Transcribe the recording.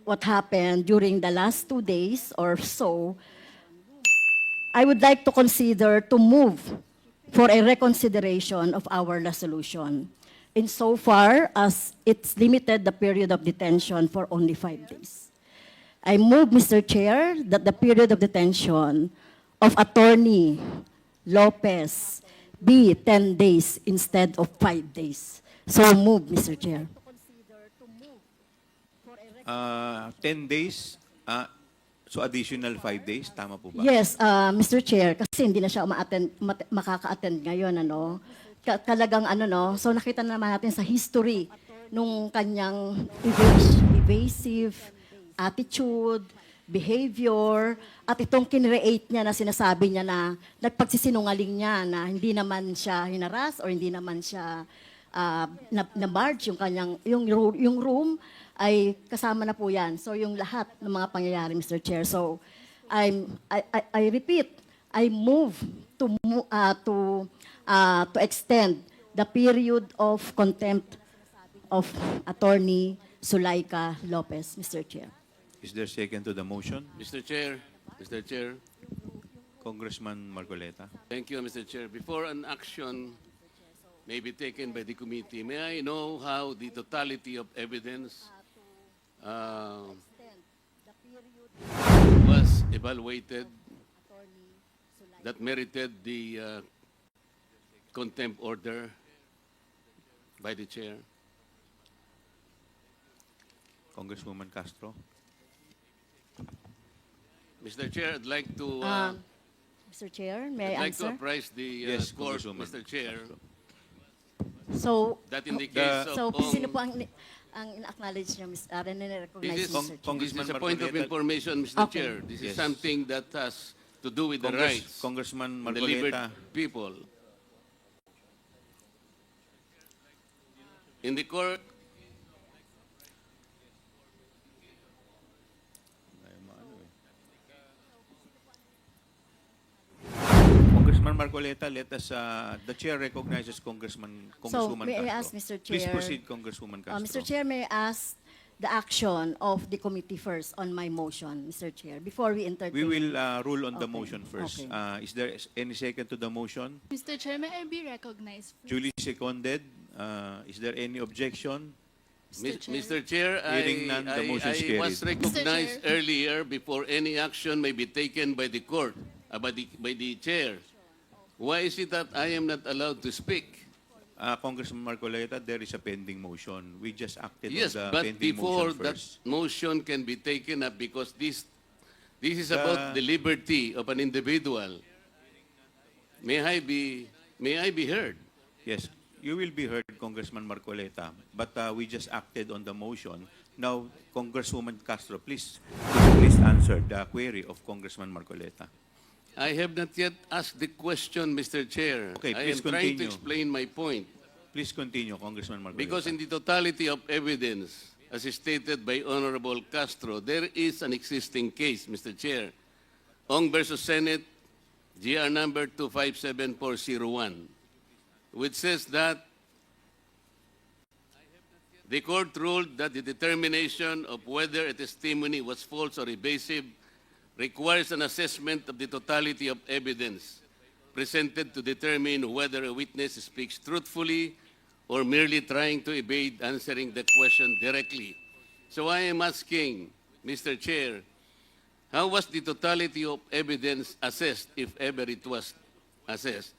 what happened during the last 2 days or so, I would like to consider to move for a reconsideration of our resolution, insofar as it's limited the period of detention for only 5 days. I move, Mr. Chair, that the period of detention of Attorney Lopez be 10 days instead of 5 days. So move, Mr. Chair. 10 days, so additional 5 days, tama po ba? Yes, Mr. Chair, kasi hindi na siya makaka-attend ngayon, ano. Talagang ano, no. So nakita naman natin sa history nung kanyang evasive attitude, behavior, at itong kinreate niya na sinasabi niya na nagpagsisinungaling niya na hindi naman siya hinaras or hindi naman siya na-barge yung kanyang yung room ay kasama na po yan. So yung lahat ng mga pangyayari, Mr. Chair. So I repeat, I move to extend the period of contempt of Attorney Zulaika Lopez, Mr. Chair. Is there second to the motion? Mr. Chair, Congressman Marcoleta. thank you, Mr. Chair. Before an action may be taken by the committee, may I know how the totality of evidence was evaluated that merited the contempt order by the chair? Congresswoman Castro. Mr. Chair, I'd like to Mr. Chair, may I I'd like to answer? apprise the Yes, court, Congresswoman Mr. Chair, Castro. So, that in the case so of sino po ang in-acknowledge niyo, This nire-recognize, is, Mr. Chair? this Congressman is a point of Marcoleta. information, Mr. Okay. Chair. This is Yes. something that has to do with the rights Congressman of the liberty Marcoleta. people. In the court, Congressman Marcoleta, let us, the chair recognizes Congresswoman may I Castro. ask, Mr. Please Chair, proceed, Congresswoman Castro. Mr. Chair, may I ask the action of the committee first on my motion, Mr. Chair, before we entertain? We will rule on the Okay, motion first. okay. Is there any second to the motion? Mr. Chair, may I be recognized, please? Duly seconded. Is there any objection? Mr. Chair, Hearing none, the motion is I was carried. recognized Mr. Chair. earlier before any action may be taken by the court, by the chair. Why is it that I am not allowed to speak? Congressman Marcoleta, there is a pending motion. We just acted Yes, on the but pending before motion that first. motion can be taken up, because this is about the liberty of an individual. May I be heard? Yes, you will be heard, Congressman Marcoleta, but we just acted on the motion. Now, Congresswoman Castro, please answer the query of Congressman Marcoleta. I have not yet asked the question, Mr. Chair. Okay, I am please trying to continue. explain my point. Please continue, Congressman Marcoleta. Because in the totality of evidence, as stated by Honorable Castro, there is an existing case, Mr. Chair. Ong versus Senate, GR number 257401, which says that the court ruled that the determination of whether a testimony was false or evasive requires an assessment of the totality of evidence presented to determine whether a witness speaks truthfully or merely trying to evade answering the question directly. So I am asking, Mr. Chair, how was the totality of evidence assessed, if ever it was assessed?